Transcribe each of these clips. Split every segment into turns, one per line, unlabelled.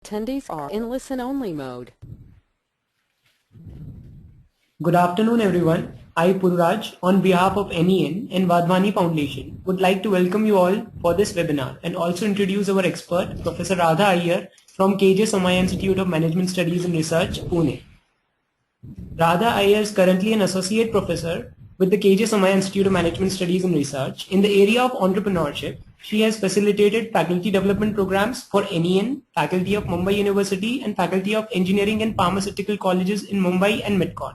Attendees are in listen-only mode.
Good afternoon, everyone. I, Pururaj, on behalf of NEN and Vadhwani Foundation, would like to welcome you all for this webinar and also introduce our expert, Professor Radha Iyer from KJ Somaiya Institute of Management Studies and Research, Pune. Radha Iyer is currently an associate professor with the KJ Somaiya Institute of Management Studies and Research in the area of entrepreneurship. She has facilitated faculty development programs for NEN, faculty of Mumbai University, and faculty of engineering and pharmaceutical colleges in Mumbai and MidCon.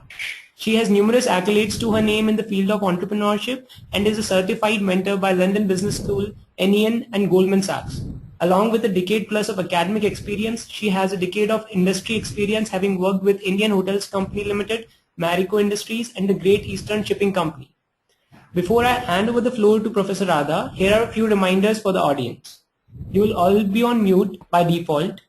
She has numerous accolades to her name in the field of entrepreneurship and is a certified mentor by London Business School, NEN, and Goldman Sachs. Along with a decade plus of academic experience, she has a decade of industry experience, having worked with Indian Hotels Company Limited, Marico Industries, and the Great Eastern Shipping Company. Before I hand over the floor to Professor Radha, here are a few reminders for the audience. You will all be on mute by default.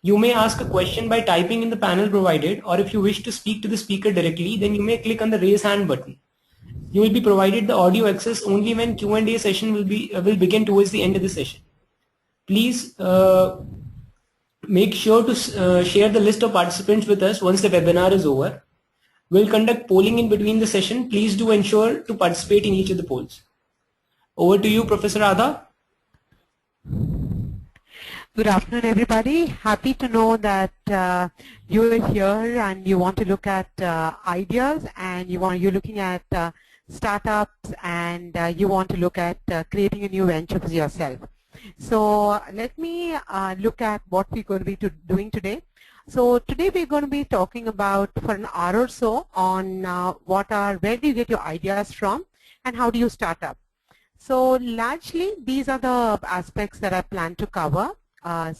You may ask a question by typing in the panel provided, or if you wish to speak to the speaker directly, then you may click on the raise hand button. You will be provided the audio access only when Q&A session will begin towards the end of the session. Please make sure to share the list of participants with us once the webinar is over. We'll conduct polling in between the session. Please do ensure to participate in each of the polls. Over to you, Professor Radha.
Good afternoon, everybody. Happy to know that you are here and you want to look at ideas, and you're looking at startups, and you want to look at creating a new venture for yourself. So let me look at what we're going to be doing today. So today we're going to be talking about for an hour or so on where do you get your ideas from and how do you start up. So largely these are the aspects that I plan to cover. Where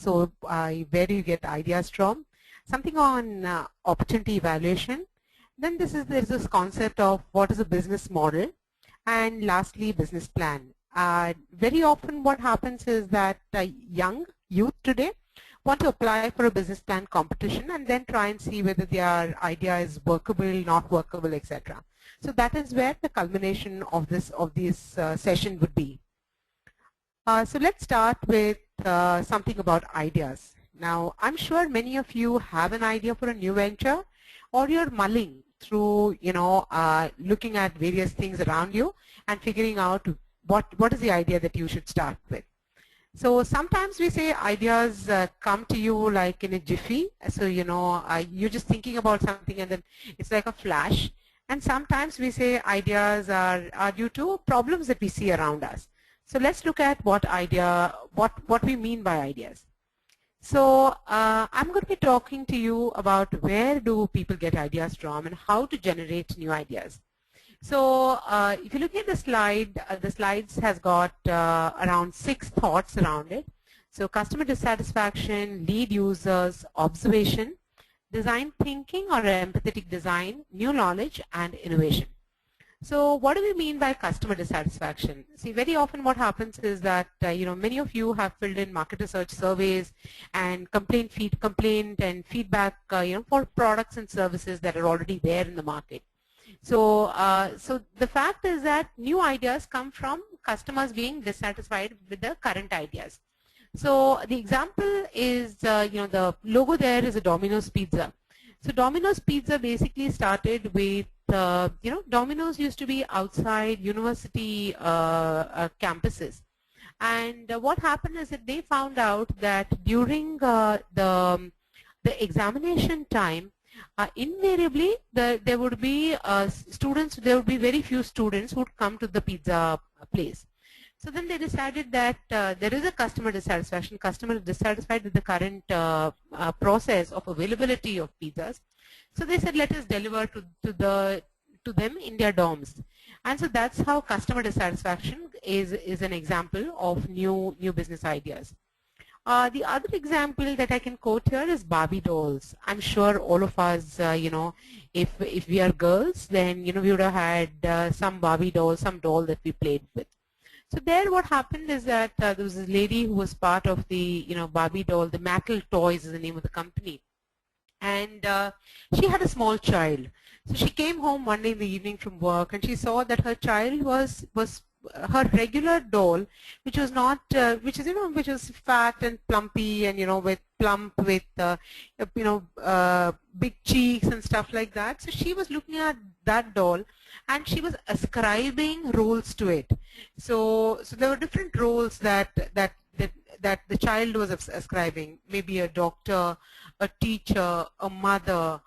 do you get ideas from? Something on opportunity evaluation. Then there's this concept of what is a business model, and lastly business plan. Very often what happens is that young youth today want to apply for a business plan competition and then try and see whether their idea is workable, not workable, etc. So that is where the culmination of this session would be. So let's start with something about ideas. Now, I'm sure many of you have an idea for a new venture, or you're mulling through, looking at various things around you and figuring out what is the idea that you should start with. So sometimes we say ideas come to you like in a jiffy. So, you're just thinking about something and then it's like a flash. And sometimes we say ideas are due to problems that we see around us. So let's look at what we mean by ideas. So I'm going to be talking to you about where do people get ideas from and how to generate new ideas. So if you look at the slides has got around 6 thoughts around it. So customer dissatisfaction, lead users, observation, design thinking or empathetic design, new knowledge, and innovation. So what do we mean by customer dissatisfaction? See, very often what happens is that many of you have filled in market research surveys and complaint and feedback for products and services that are already there in the market. So the fact is that new ideas come from customers being dissatisfied with the current ideas. So the example is the logo there is a Domino's Pizza. So Domino's Pizza basically started with Domino's used to be outside university campuses, and what happened is that they found out that during the examination time, invariably there would be very few students who would come to the pizza place. So then they decided that there is a customer dissatisfaction. Customer is dissatisfied with the current process of availability of pizzas. So they said, let us deliver to them in their dorms. And so that's how customer dissatisfaction is an example of new business ideas. The other example that I can quote here is Barbie dolls. I'm sure all of us, if we are girls, then we would have had some Barbie doll, some doll that we played with. So there what happened is that there was a lady who was part of the Barbie doll, the Mattel Toys is the name of the company. And she had a small child. So she came home one day in the evening from work and she saw that her child was her regular doll, which was not, which is, which was fat and plumpy and, with plump with, big cheeks and stuff like that. So she was looking at that doll and she was ascribing roles to it. So there were different roles that the child was ascribing, maybe a doctor, a teacher, a mother,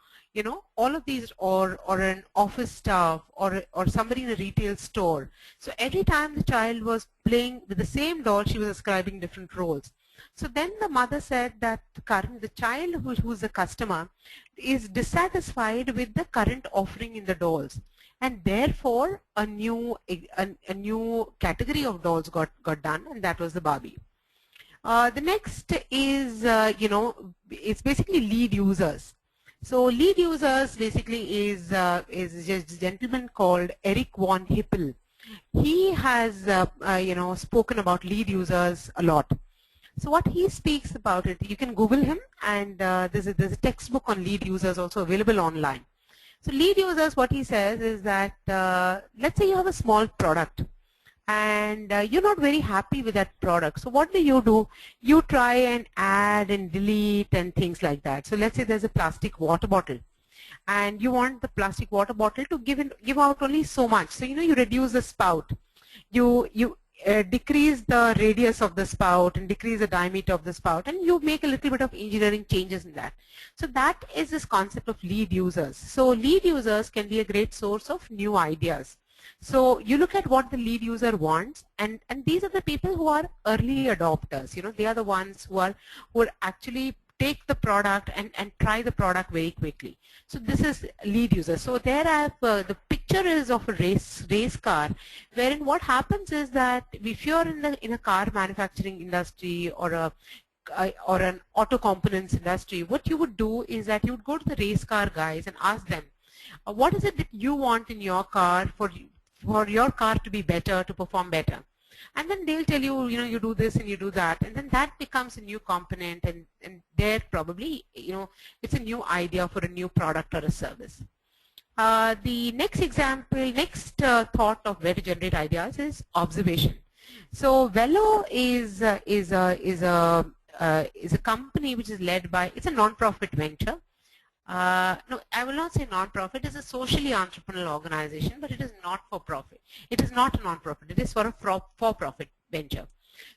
all of these, or an office staff, or somebody in a retail store. So every time the child was playing with the same doll, she was ascribing different roles. So then the mother said that the child who's a customer is dissatisfied with the current offering in the dolls, and therefore a new category of dolls got done, and that was the Barbie. The next is, it's basically lead users. So lead users basically is just a gentleman called Eric von Hippel. He has spoken about lead users a lot. So what he speaks about it, you can Google him, and there's a textbook on lead users also available online. So lead users, what he says is that let's say you have a small product and you're not very happy with that product. So what do? You try and add and delete and things like that. So let's say there's a plastic water bottle and you want the plastic water bottle to give out only so much. So you reduce the spout. You decrease the radius of the spout and decrease the diameter of the spout, and you make a little bit of engineering changes in that. So that is this concept of lead users. So lead users can be a great source of new ideas. So you look at what the lead user wants, and these are the people who are early adopters. They are the ones who actually take the product and try the product very quickly. So this is lead user. So there the picture is of a race car, wherein what happens is that if you're in a car manufacturing industry or an auto components industry, what you would do is that you would go to the race car guys and ask them, what is it that you want in your car for your car to be better, to perform better? And then they'll tell you, you do this and you do that, and then that becomes a new component, and there probably, it's a new idea for a new product or a service. The next example, thought of where to generate ideas is observation. So Velo is a company which is led by, it's a non-profit venture. No, I will not say non-profit. It is a socially entrepreneurial organization, but it is not for profit. It is not a non-profit. It is for a for-profit venture.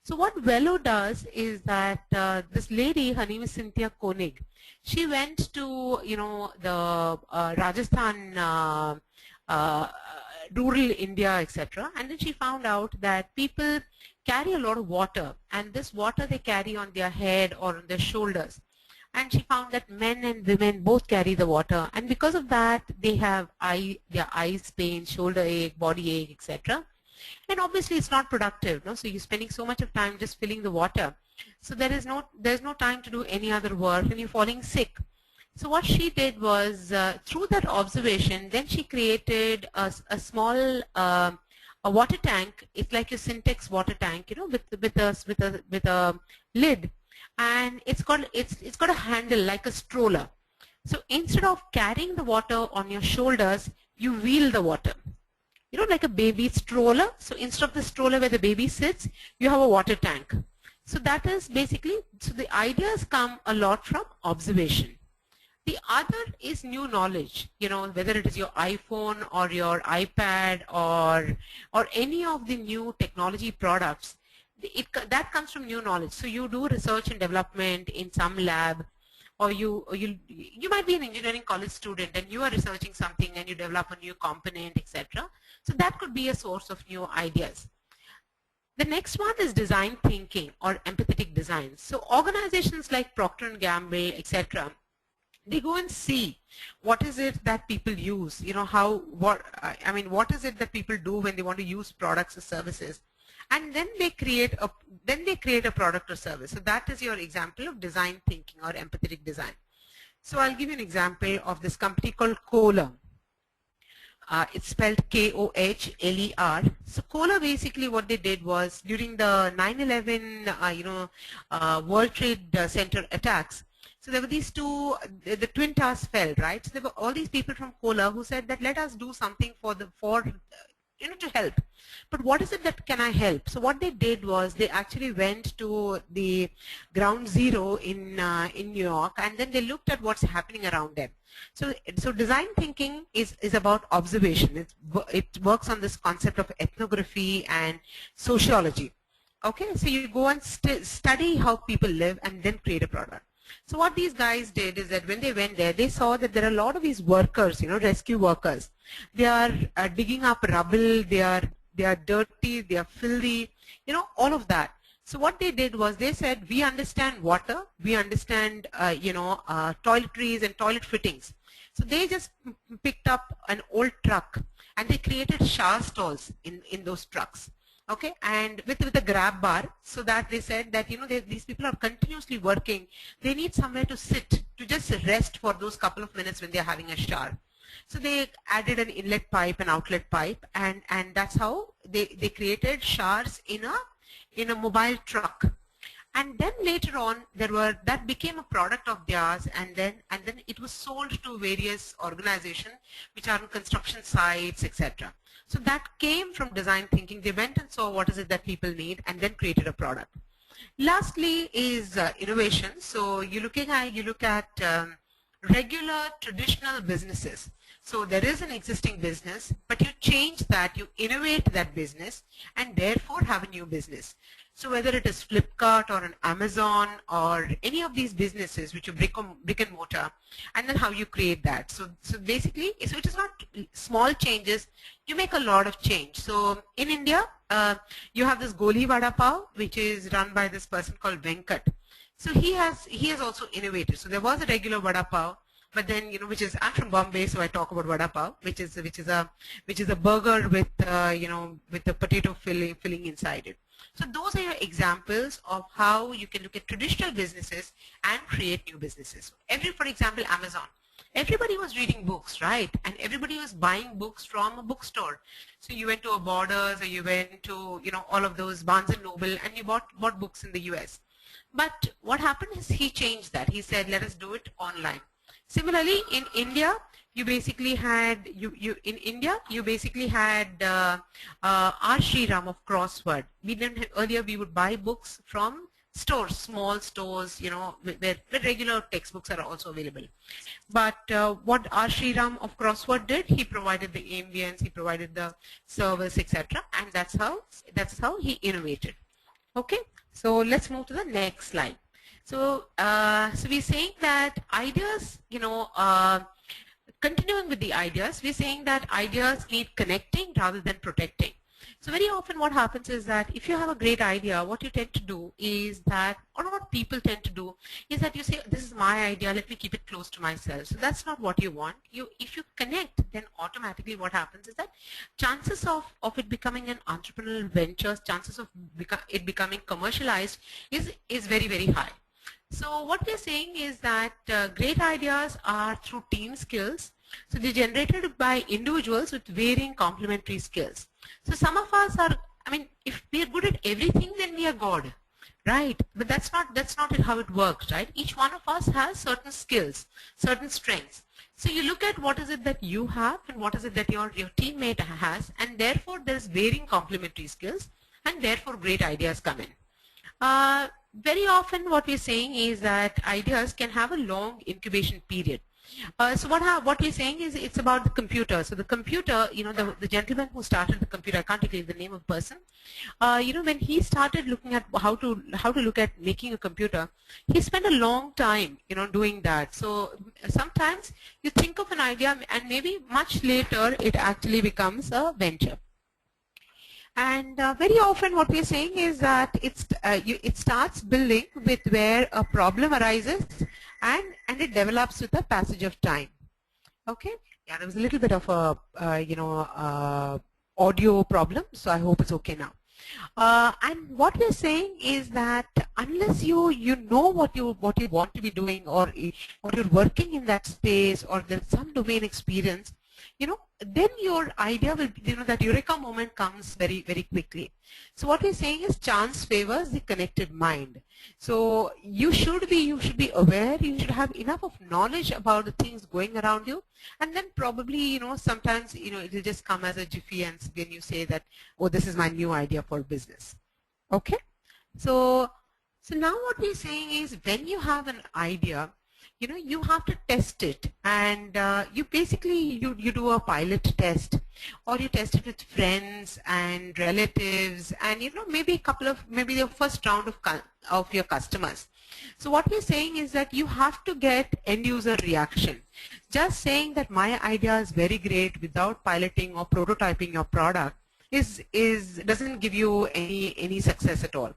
So what Velo does is that this lady, her name is Cynthia Koenig. She went to the Rajasthan, rural India, etc. And then she found out that people carry a lot of water, and this water they carry on their head or on their shoulders. And she found that men and women both carry the water, and because of that they have their eyes pain, shoulder ache, body ache, etc. And obviously it's not productive, no? So you're spending so much of time just filling the water. So there's no time to do any other work, and you're falling sick. So what she did was, through that observation, then she created a small a water tank. It's like a Syntex water tank, with a lid. And it's got a handle like a stroller. So instead of carrying the water on your shoulders, you wheel the water. Like a baby stroller. So instead of the stroller where the baby sits, you have a water tank. So that is basically, so the ideas come a lot from observation. The other is new knowledge, whether it is your iPhone or your iPad or any of the new technology products. That comes from new knowledge. So you do research and development in some lab, or you might be an engineering college student and you are researching something and you develop a new component, etc. So that could be a source of new ideas. The next one is design thinking or empathetic design. So organizations like Procter & Gamble, etc., they go and see what is it that people use, what is it that people do when they want to use products or services. And then they create a product or service. So that is your example of design thinking or empathetic design. So I'll give you an example of this company called Kohler. It's spelled K-O-H-L-E-R. So Kohler, basically what they did was, during the 9/11 World Trade Center attacks, so there were these two, the Twin Towers fell, right? So there were all these people from Kohler who said that let us do something for to help. But what is it that can I help? So what they did was they actually went to the ground zero in New York, and then they looked at what's happening around them. So design thinking is about observation. It works on this concept of ethnography and sociology. Okay, so you go and study how people live and then create a product. So what these guys did is that when they went there, they saw that there are a lot of these workers, rescue workers. They are digging up rubble, they are dirty, they are filthy, all of that. So what they did was they said, we understand water, we understand, toiletries and toilet fittings. So they just picked up an old truck and they created shower stalls in those trucks. Okay, and with a grab bar, so that they said that these people are continuously working. They need somewhere to sit, to just rest for those couple of minutes when they're having a shower. So they added an inlet pipe and outlet pipe, and that's how they created showers in a mobile truck. And then later on, that became a product of theirs, and then it was sold to various organizations which are on construction sites, etc. So that came from design thinking. They went and saw what is it that people need, and then created a product. Lastly is innovation. So you look at regular traditional businesses. So there is an existing business, but you change that, you innovate that business, and therefore have a new business. So whether it is Flipkart or an Amazon or any of these businesses which are brick and mortar, and then how you create that. So basically, so it is not small changes, you make a lot of change. So in India, you have this Goli Vada Pav, which is run by this person called Venkat. So he has also innovated. So there was a regular Vada Pav, but then I'm from Bombay, so I talk about Vada Pav, which is a burger with with the potato filling inside it. So those are your examples of how you can look at traditional businesses and create new businesses. For example, Amazon. Everybody was reading books, right? And everybody was buying books from a bookstore. So you went to a Borders, or you went to all of those Barnes and Noble, and you bought books in the US. But what happened is he changed that. He said, let us do it online. Similarly, in India, you basically had R. Shriram of Crossword. Earlier we would buy books from stores, small stores, where regular textbooks are also available. But what R. Shriram of Crossword did, he provided the ambience, he provided the service, etc., and that's how he innovated. Okay, so let's move to the next slide. So we're saying that ideas, continuing with the ideas, we're saying that ideas need connecting rather than protecting. So very often what happens is that if you have a great idea, what you tend to do is that, or what people tend to do, is that you say, this is my idea, let me keep it close to myself. So that's not what you want. If you connect, then automatically what happens is that chances of it becoming an entrepreneurial venture, chances of it becoming commercialized is very, very high. So what we're saying is that great ideas are through team skills. So they're generated by individuals with varying complementary skills. So some of us are, if we're good at everything, then we are God, right? But that's not how it works, right? Each one of us has certain skills, certain strengths. So you look at what is it that you have and what is it that your teammate has, and therefore there's varying complementary skills, and therefore great ideas come in. Very often what we're saying is that ideas can have a long incubation period. So what we're saying is it's about the computer. So the computer, the gentleman who started the computer, I can't recall the name of the person, when he started looking at how to look at making a computer, he spent a long time, doing that. So sometimes you think of an idea and maybe much later it actually becomes a venture. And very often what we're saying is that it starts building with where a problem arises and it develops with the passage of time. Okay? Yeah, there was a little bit of a audio problem, so I hope it's okay now. And what we're saying is that unless you know what you want to be doing, or you're working in that space, or there's some domain experience, then your idea will, that eureka moment comes very, very quickly. So what we're saying is chance favors the connected mind. So you should be aware, you should have enough of knowledge about the things going around you, and then probably, sometimes, it will just come as a jiffy and when you say that, oh, this is my new idea for business. Okay? So now what we're saying is when you have an idea, you have to test it, and you basically you do a pilot test, or you test it with friends and relatives, and maybe the first round of your customers. So what we're saying is that you have to get end user reaction. Just saying that my idea is very great without piloting or prototyping your product doesn't give you any success at all.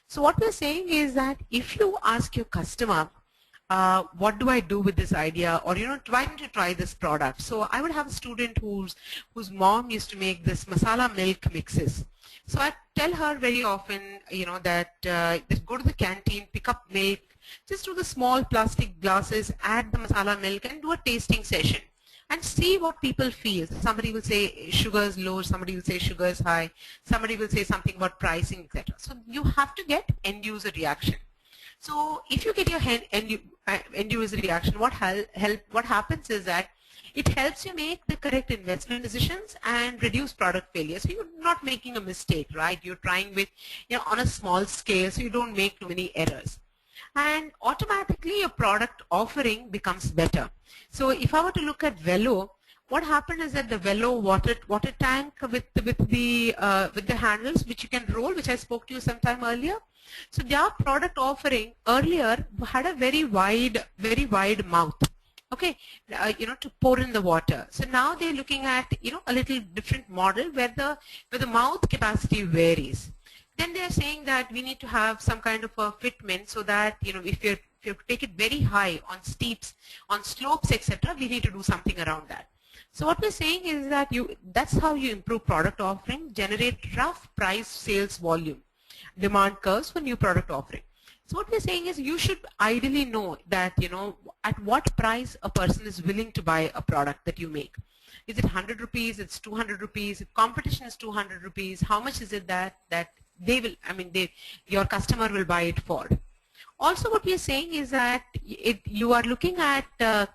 So what we're saying is that if you ask your customer, what do I do with this idea, or why don't you try this product? So I would have a student whose mom used to make this masala milk mixes. So I tell her very often, that go to the canteen, pick up milk, just do the small plastic glasses, add the masala milk, and do a tasting session, and see what people feel. Somebody will say sugar is low, somebody will say sugar is high, somebody will say something about pricing, etc. So you have to get end user reaction. So if you get your end user reaction, what happens is that it helps you make the correct investment decisions and reduce product failure. So you're not making a mistake, right? You're trying with, on a small scale, so you don't make too many errors. And automatically your product offering becomes better. So if I were to look at Velo, what happened is that the Velo water tank with the handles which you can roll, which I spoke to you sometime earlier. So their product offering earlier had a very wide mouth, okay, to pour in the water. So now they're looking at, a little different model where the mouth capacity varies. Then they're saying that we need to have some kind of a fitment so that, if you take it very high on steeps, on slopes, etc., we need to do something around that. So what we're saying is that that's how you improve product offering, generate rough price sales volume, demand curves for new product offering. So what we're saying is you should ideally know that, at what price a person is willing to buy a product that you make. Is it 100 rupees, it's 200 rupees, if competition is 200 rupees, how much is it that they will, your customer will buy it for? Also what we are saying is that you are looking at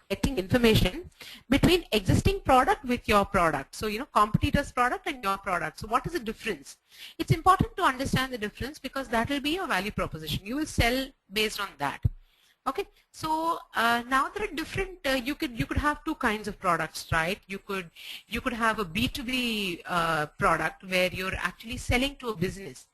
getting information between existing product with your product. So, competitor's product and your product. So what is the difference? It's important to understand the difference because that will be your value proposition. You will sell based on that. Okay, so now there are different, you could have two kinds of products, right? You could have a B2B product where you're actually selling to a business.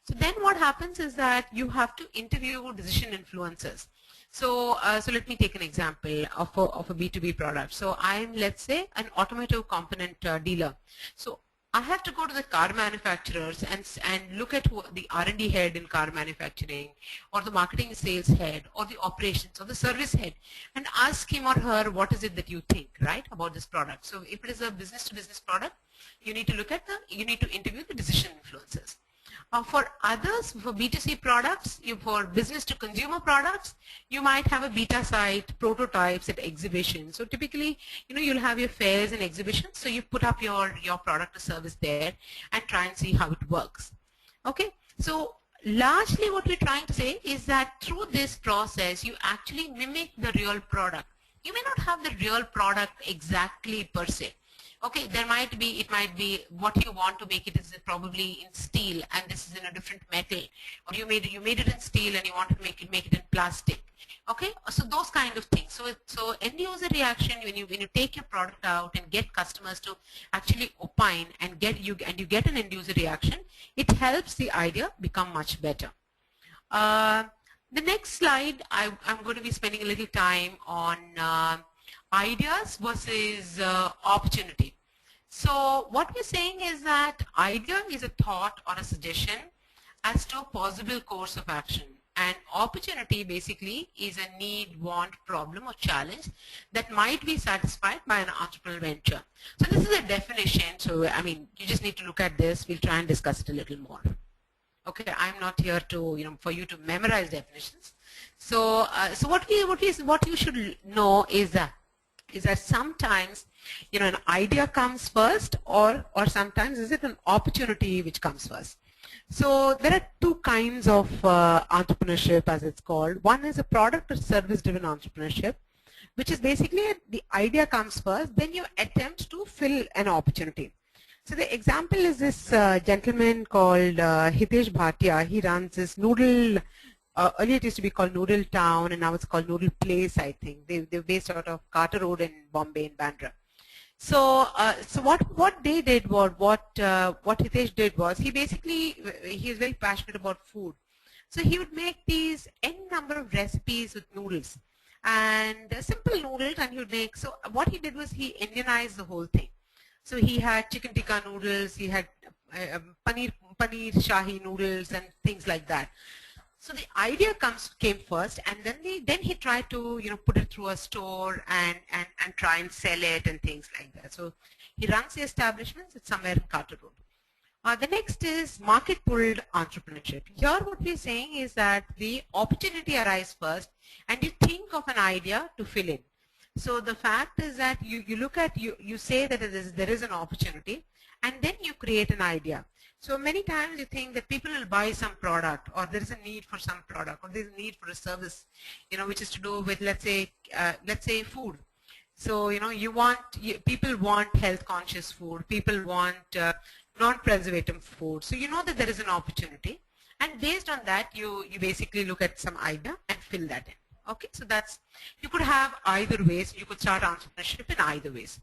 So then what happens is that you have to interview decision influencers. So let me take an example of a B2B product. So I'm, let's say, an automotive component dealer. So I have to go to the car manufacturers and look at the R&D head in car manufacturing, or the marketing sales head, or the operations, or the service head, and ask him or her, what is it that you think, right, about this product. So if it is a business-to-business product, you need to interview the decision influencers. For others, for B2C products, for business to consumer products, you might have a beta site, prototypes at exhibitions. So typically, you'll have your fairs and exhibitions, so you put up your product or service there and try and see how it works. Okay, so largely what we're trying to say is that through this process, you actually mimic the real product. You may not have the real product exactly per se. Okay, it might be what you want to make it is probably in steel and this is in a different metal, or you made it in steel and you want to make it in plastic. Okay, so those kind of things. So end user reaction, when you take your product out and get customers to actually opine and you get an end user reaction, it helps the idea become much better. The next slide, I'm going to be spending a little time on ideas versus opportunity. So what we're saying is that idea is a thought or a suggestion as to a possible course of action, and opportunity basically is a need, want, problem or challenge that might be satisfied by an entrepreneurial venture. So this is a definition. So you just need to look at this. We'll try and discuss it a little more. Okay, I'm not here to for you to memorize definitions. So what you should know is that sometimes You know, an idea comes first, or sometimes is it an opportunity which comes first? So there are two kinds of entrepreneurship, as it's called. One is a product or service driven entrepreneurship, which is basically the idea comes first, then you attempt to fill an opportunity. So the example is this gentleman called Hitesh Bhatia. He runs this noodle, earlier it used to be called Noodle Town, and now it's called Noodle Place, I think. They're based out of Carter Road in Bombay, in Bandra. So, so what they did was, what Hitesh did was, he is very passionate about food. So he would make these n number of recipes with noodles, and simple noodles, and he would make. So what he did was he Indianized the whole thing. So he had chicken tikka noodles, he had paneer shahi noodles and things like that. So the idea came first, and then he tried to, you know, put it through a store and try and sell it and things like that. So he runs the establishments. It's somewhere in Carter Road. The next is market pulled entrepreneurship. Here what we're saying is that the opportunity arises first, and you think of an idea to fill in. So the fact is that you look at, you say that there is an opportunity, and then you create an idea. So many times you think that people will buy some product, or there is a need for some product, or there is a need for a service, you know, which is to do with, let's say food. So, you know, people want health conscious food, people want non-preservative food. So you know that there is an opportunity, and based on that you basically look at some idea and fill that in. Okay, so you could have either ways. You could start entrepreneurship in either ways.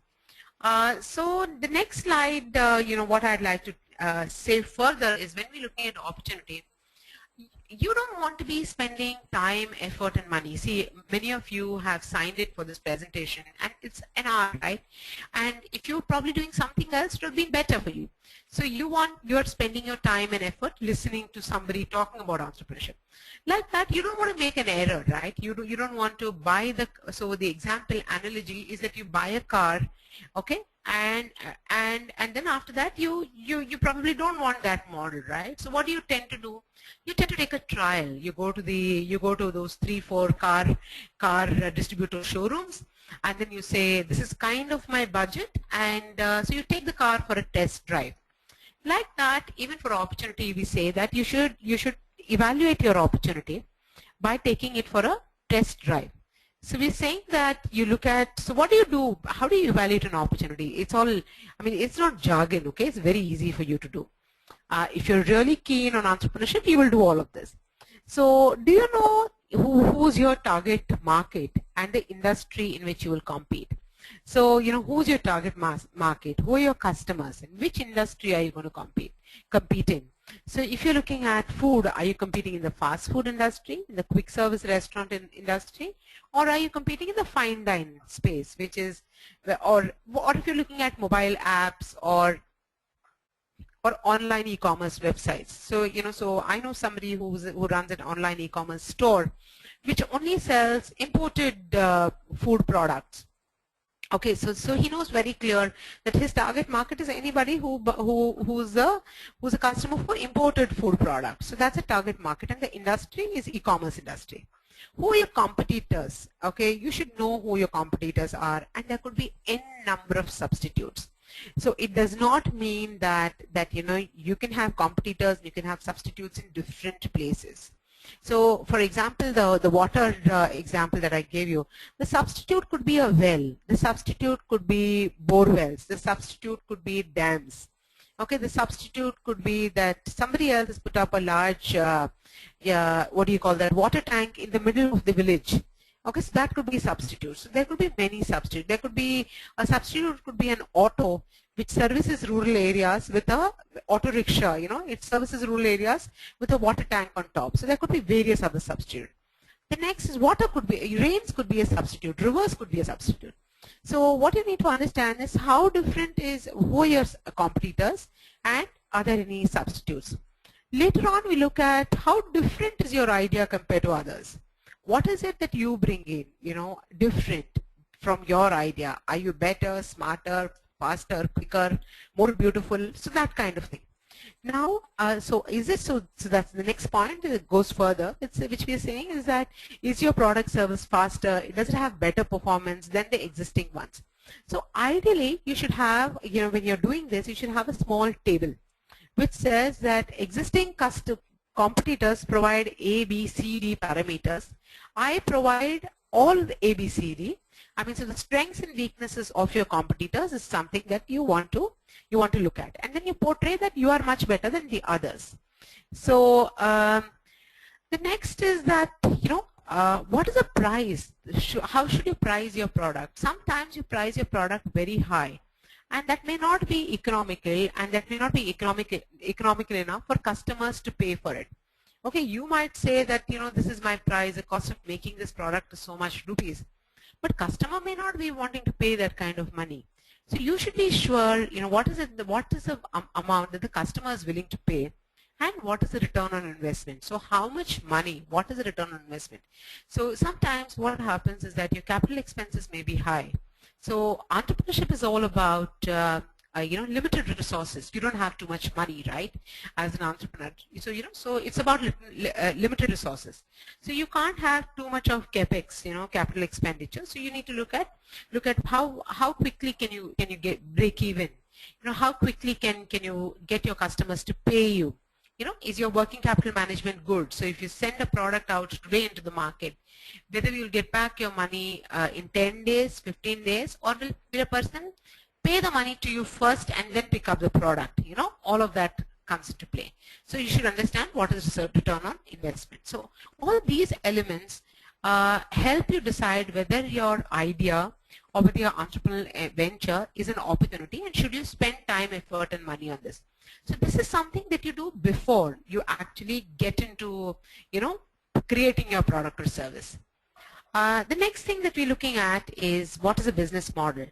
So the next slide, you know, what I'd like to say further is, when we're looking at opportunity, you don't want to be spending time, effort, and money. See, many of you have signed it for this presentation, and it's an hour, right? And if you're probably doing something else, it would have been better for you. So you're spending your time and effort listening to somebody talking about entrepreneurship. Like that, you don't want to make an error, right? You don't want to buy so the example analogy is that you buy a car, okay? And then after that you probably don't want that model, right? So what do you tend to do? You tend to take a trial. You go to those 3-4 car distributor showrooms, and then you say, this is kind of my budget, and so you take the car for a test drive. Like that, even for opportunity, we say that you should evaluate your opportunity by taking it for a test drive. So we're saying that you look at, so what do you do? How do you evaluate an opportunity? It's all, I mean, it's not jargon, okay? It's very easy for you to do. If you're really keen on entrepreneurship, you will do all of this. So do you know who's your target market and the industry in which you will compete? So, you know, who's your target market? Who are your customers? In which industry are you going to compete in? So if you're looking at food, are you competing in the fast food industry, in the quick service restaurant industry, or are you competing in the fine dine space, which is, or if you're looking at mobile apps or online e-commerce websites? So, you know, so I know somebody who runs an online e-commerce store which only sells imported food products. Okay, so he knows very clear that his target market is anybody who's a customer for imported food products. So that's a target market, and the industry is e-commerce industry. Who are your competitors? Okay, you should know who your competitors are, and there could be n number of substitutes. So it does not mean that you know, you can have competitors, you can have substitutes in different places. So, for example, the water example that I gave you, the substitute could be a well, the substitute could be bore wells, the substitute could be dams. Okay, the substitute could be that somebody else has put up a large, what do you call that, water tank in the middle of the village. Okay, so that could be a substitute. So there could be many substitutes. There could be a substitute, could be an auto which services rural areas with a auto rickshaw, you know, it services rural areas with a water tank on top. So there could be various other substitutes. The next is water could be, rains could be a substitute, rivers could be a substitute. So what you need to understand is how different is, who are your competitors, and are there any substitutes. Later on we look at how different is your idea compared to others. What is it that you bring in, you know, different from your idea? Are you better, smarter, faster, quicker, more beautiful? So that kind of thing. Now, so that's the next point. It goes further. Which we are saying is that, is your product service faster? Does it have better performance than the existing ones? So ideally, you should have, when you're doing this, you should have a small table which says that existing competitors provide A, B, C, D parameters. I provide all the A, B, C, D. I mean, so the strengths and weaknesses of your competitors is something that you want to look at, and then you portray that you are much better than the others. So the next is that, what is the price? How should you price your product? Sometimes you price your product very high, and that may not be economical, and that may not be economical enough for customers to pay for it. Okay, you might say that, this is my price, the cost of making this product is so much rupees, but customer may not be wanting to pay that kind of money. So you should be sure, what is the amount that the customer is willing to pay, and what is the return on investment. So how much money, what is the return on investment? So sometimes what happens is that your capital expenses may be high. So entrepreneurship is all about limited resources. You don't have too much money, right, as an entrepreneur. So so it's about limited resources. So you can't have too much of capex, capital expenditure. So you need to look at how quickly can you break even. How quickly can you get your customers to pay you. Is your working capital management good? So if you send a product out today into the market, whether you'll get back your money in 10 days, 15 days, or will a person pay the money to you first and then pick up the product? All of that comes into play. So you should understand what is the return on investment. So all these elements help you decide whether your idea or whether your entrepreneurial venture is an opportunity, and should you spend time, effort, and money on this. So this is something that you do before you actually get into, creating your product or service. The next thing that we're looking at is what is a business model.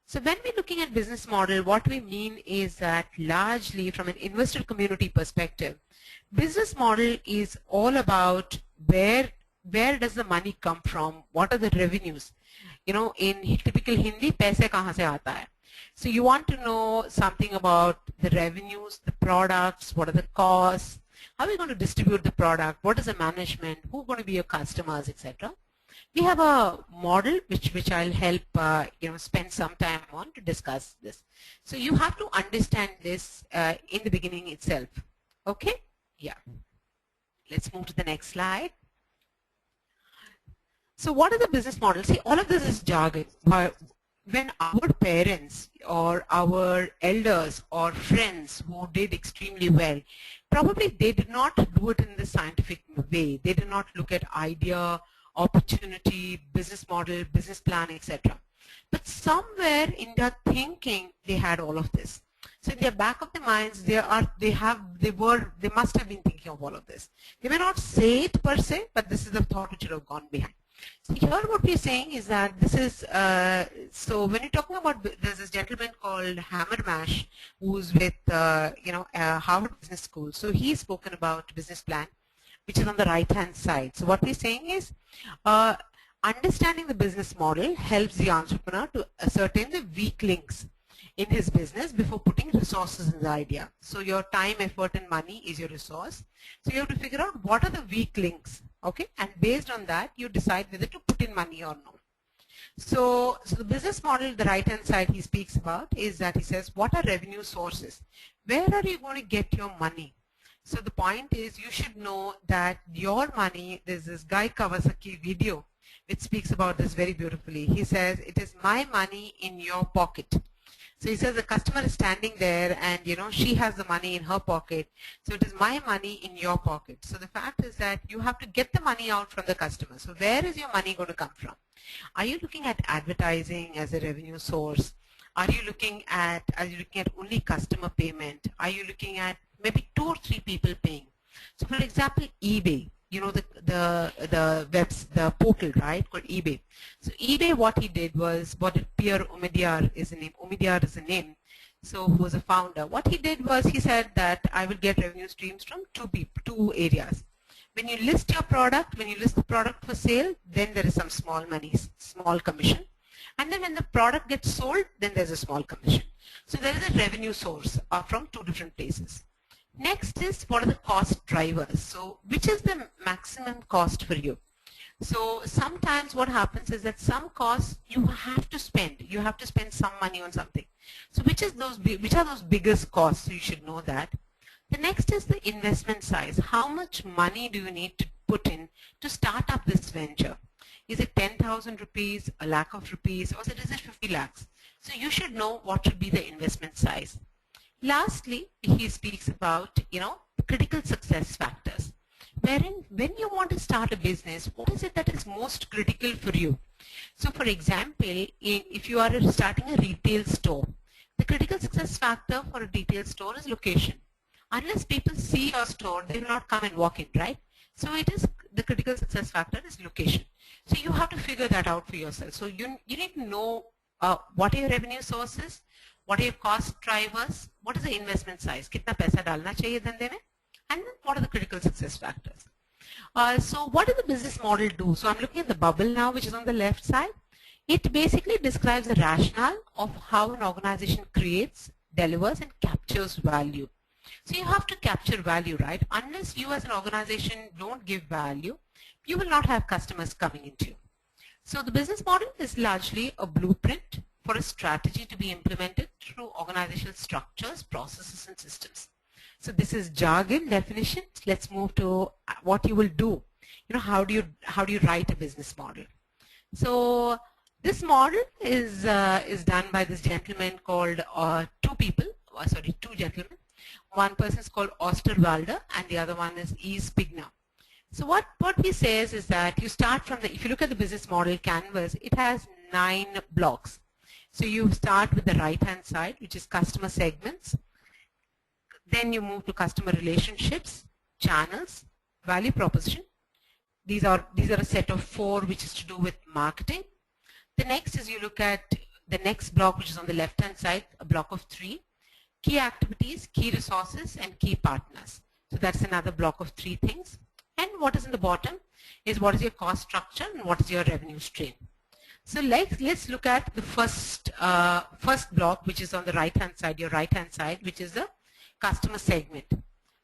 So when we're looking at business model, what we mean is that largely from an investor community perspective, business model is all about where does the money come from, what are the revenues. In typical Hindi, paise kahan se aata hai. So you want to know something about the revenues, the products, what are the costs, how are we going to distribute the product, what is the management, who are going to be your customers, etc. We have a model which I'll help spend some time on to discuss this. So you have to understand this in the beginning itself. Okay? Yeah. Let's move to the next slide. So what is the business model? See, all of this is jargon. When our parents or our elders or friends who did extremely well, probably they did not do it in the scientific way. They did not look at idea, opportunity, business model, business plan, etc. But somewhere in their thinking, they had all of this. So in their back of their minds, they must have been thinking of all of this. They may not say it per se, but this is the thought which would have gone behind. So here what we're saying is that this is, so when you're talking about, there's this gentleman called Hammermash who's with, Harvard Business School. So he's spoken about business plan, which is on the right-hand side. So what we're saying is, understanding the business model helps the entrepreneur to ascertain the weak links in his business before putting resources in the idea. So your time, effort, and money is your resource. So you have to figure out what are the weak links, okay? And based on that, you decide whether to put in money or not. So the business model, the right-hand side he speaks about is that he says, what are revenue sources? Where are you going to get your money? So the point is, you should know that your money, there's this Guy Kawasaki video which speaks about this very beautifully. He says, it is my money in your pocket. So he says the customer is standing there and she has the money in her pocket. So it is my money in your pocket. So the fact is that you have to get the money out from the customer. So where is your money going to come from? Are you looking at advertising as a revenue source? Are you looking at only customer payment? Are you looking at maybe 2 or 3 people paying? So for example, eBay. The portal, right, called eBay. So eBay, what he did was, Pierre Omidyar is the name. Omidyar is the name. So who was a founder. What he did was, he said that I will get revenue streams from 2 areas. When you list your product, when you list the product for sale, then there is some small money, small commission. And then when the product gets sold, then there's a small commission. So there is a revenue source from 2 different places. Next is, what are the cost drivers? So which is the maximum cost for you? So sometimes what happens is that some costs you have to spend. You have to spend some money on something. So which are those biggest costs? So you should know that. The next is the investment size. How much money do you need to put in to start up this venture? Is it 10,000 rupees, a lakh of rupees, or is it 50 lakhs? So you should know what should be the investment size. Lastly, he speaks about, critical success factors. Wherein, when you want to start a business, what is it that is most critical for you? So for example, if you are starting a retail store, the critical success factor for a retail store is location. Unless people see your store, they will not come and walk in, right? So it is, the critical success factor is location. So you have to figure that out for yourself. So you need to know what are your revenue sources, what are your cost drivers, what is the investment size, kitna paisa dalna chahiye dhande mein, and then what are the critical success factors. So what does the business model do? So I'm looking at the bubble now, which is on the left side. It basically describes the rationale of how an organization creates, delivers, and captures value. So you have to capture value, right? Unless you as an organization don't give value, you will not have customers coming into you. So the business model is largely a blueprint for a strategy to be implemented through organizational structures, processes, and systems. So this is jargon definition. Let's move to what you will do. How do you write a business model? So this model is done by this gentleman called two gentlemen. One person is called Osterwalder and the other one is E. Spigner. So what he says is that you start from if you look at the business model canvas, it has 9 blocks. So you start with the right hand side, which is customer segments. Then you move to customer relationships, channels, value proposition. These are a set of 4 which is to do with marketing. The next is you look at the next block, which is on the left hand side, a block of 3. Key activities, key resources, and key partners. So that's another block of 3 things. And what is in the bottom is what is your cost structure and what is your revenue stream. So let's look at the first block, which is on the right hand side, your right hand side, which is the customer segment.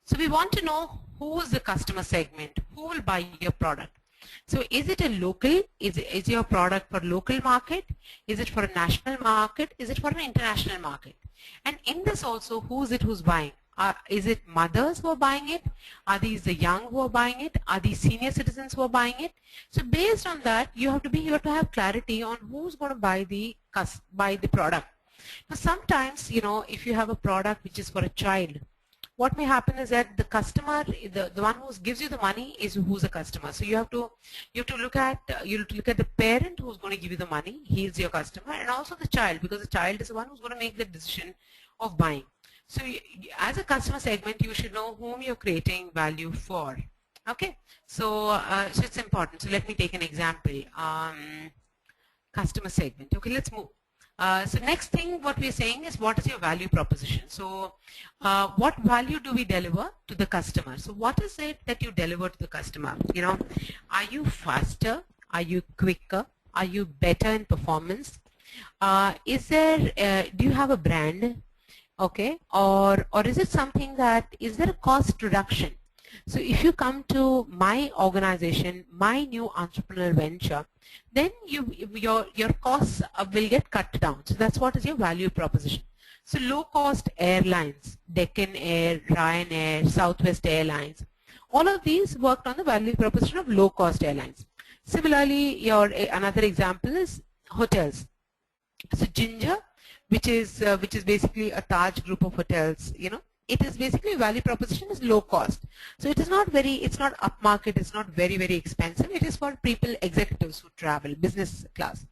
So we want to know who is the customer segment, who will buy your product. So is it a local, is your product for local market? Is it for a national market? Is it for an international market? And in this also, who is it who's buying? Is it mothers who are buying it? Are these the young who are buying it? Are these senior citizens who are buying it? So based on that, you have to have clarity on who's going to buy the product. Now sometimes, if you have a product which is for a child, what may happen is that the customer, the one who gives you the money is who's a customer. So you have to look at the parent who's going to give you the money. He is your customer, and also the child, because the child is the one who's going to make the decision of buying. So as a customer segment, you should know whom you're creating value for. Okay, so it's important. So let me take an example. Customer segment. Okay, let's move. So next thing what we're saying is what is your value proposition. So what value do we deliver to the customer? So what is it that you deliver to the customer? Are you faster? Are you quicker? Are you better in performance? Do you have a brand? Okay, or is it something is there a cost reduction? So if you come to my organization, my new entrepreneurial venture, then your costs will get cut down. So that's what is your value proposition. So low-cost airlines, Deccan Air, Ryanair, Southwest Airlines, all of these worked on the value proposition of low-cost airlines. Similarly, another example is hotels. So Ginger, which is basically a Taj group of hotels, it is basically value proposition is low cost. So it's not upmarket, it's not very, very expensive. It is for people, executives who travel, business class.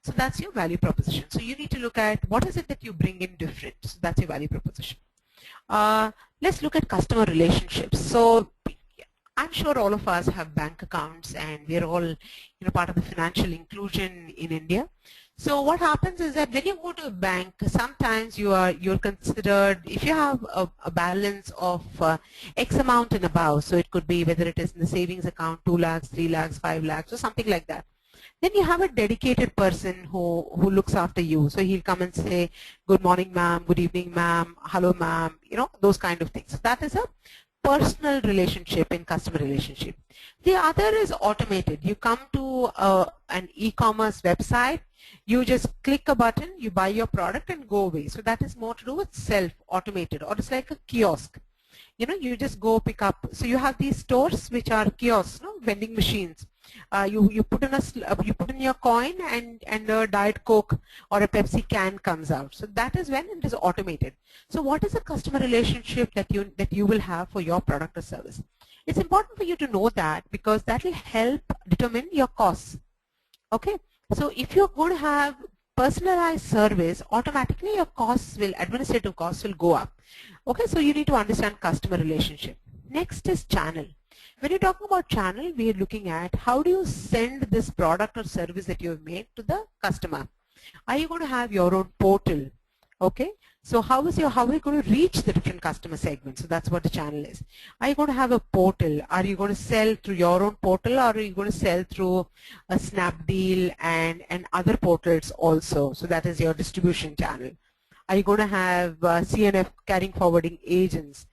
So that's your value proposition. So you need to look at what is it that you bring in different. So that's your value proposition. Let's look at customer relationships. So I'm sure all of us have bank accounts and we're all part of the financial inclusion in India. So what happens is that when you go to a bank, sometimes you're considered, if you have a balance of X amount and above, so it could be whether it is in the savings account, 2 lakhs, 3 lakhs, 5 lakhs, or something like that. Then you have a dedicated person who looks after you. So he'll come and say, good morning, ma'am, good evening, ma'am, hello, ma'am, those kind of things. So that is a personal relationship in customer relationship. The other is automated. You come to an e-commerce website, you just click a button, you buy your product and go away. So that is more to do with self-automated, or it's like a kiosk. You know, you just go pick up. So you have these stores which are kiosks, no? Vending machines. You put in you put in your coin and a Diet Coke or a Pepsi can comes out. So that is when it is automated. So what is the customer relationship that you will have for your product or service? It's important for you to know that, because that will help determine your costs. Okay. So if you're going to have personalized service, automatically your administrative costs will go up. Okay, so you need to understand customer relationship. Next is channel. When you're talking about channel, we are looking at how do you send this product or service that you have made to the customer. Are you going to have your own portal? Okay, so how are you going to reach the different customer segments? So that's what the channel is. Are you going to have a portal? Are you going to sell through your own portal, or are you going to sell through a Snapdeal and other portals also? So that is your distribution channel. Are you going to have CNF, carrying forwarding agents?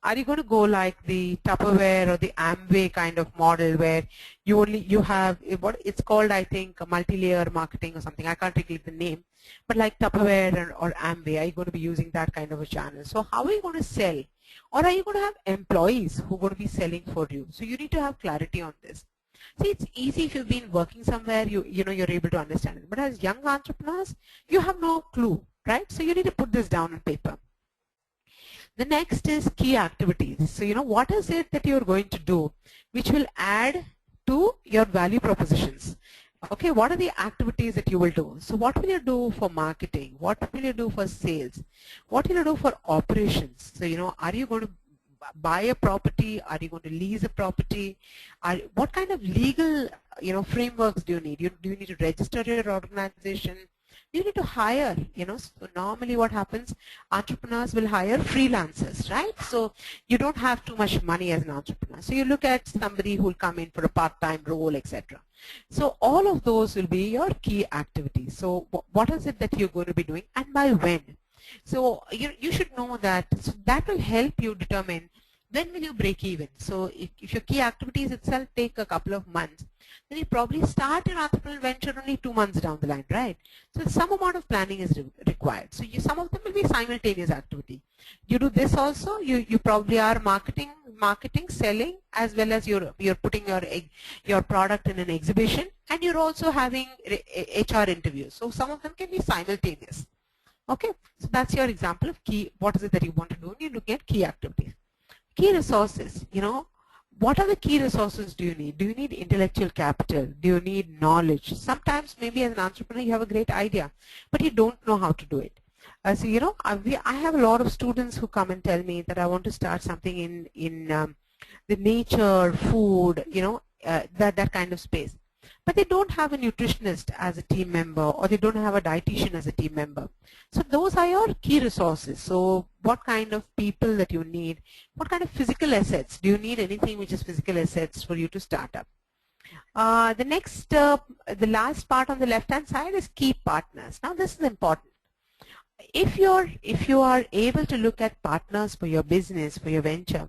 Are you going to go like the Tupperware or the Amway kind of model, where you have what it's called, I think, a multi-layer marketing or something? I can't recall the name, but like Tupperware or Amway, are you going to be using that kind of a channel? So how are you going to sell? Or are you going to have employees who are going to be selling for you? So you need to have clarity on this. See, it's easy if you've been working somewhere, you're able to understand it. But as young entrepreneurs, you have no clue, right? So you need to put this down on paper. The next is key activities. So, what is it that you're going to do which will add to your value propositions? Okay, what are the activities that you will do? So what will you do for marketing? What will you do for sales? What will you do for operations? So, are you going to buy a property? Are you going to lease a property? What kind of legal, frameworks do you need? Do you need to register your organization? You need to hire, so normally what happens, entrepreneurs will hire freelancers, right? So you don't have too much money as an entrepreneur. So you look at somebody who will come in for a part-time role, etc. So all of those will be your key activities. So what is it that you're going to be doing and by when? So you should know that. So that will help you determine when will you break even. So if your key activities itself take a couple of months, then you probably start your entrepreneurial venture only 2 months down the line, right? So some amount of planning is required. So some of them will be simultaneous activity. You do this also. You probably are marketing, selling, as well as you're putting your product in an exhibition, and you're also having HR interviews. So some of them can be simultaneous. Okay, so that's your example of key. What is it that you want to do? You're looking at key activities. Key resources, what are the key resources do you need? Do you need intellectual capital? Do you need knowledge? Sometimes maybe as an entrepreneur you have a great idea, but you don't know how to do it. So, I have a lot of students who come and tell me that I want to start something in the nature, food, that kind of space. But they don't have a nutritionist as a team member, or they don't have a dietitian as a team member. So those are your key resources. So what kind of people that you need? What kind of physical assets? Do you need anything which is physical assets for you to start up? The last part on the left-hand side is key partners. Now this is important. If you are able to look at partners for your business, for your venture,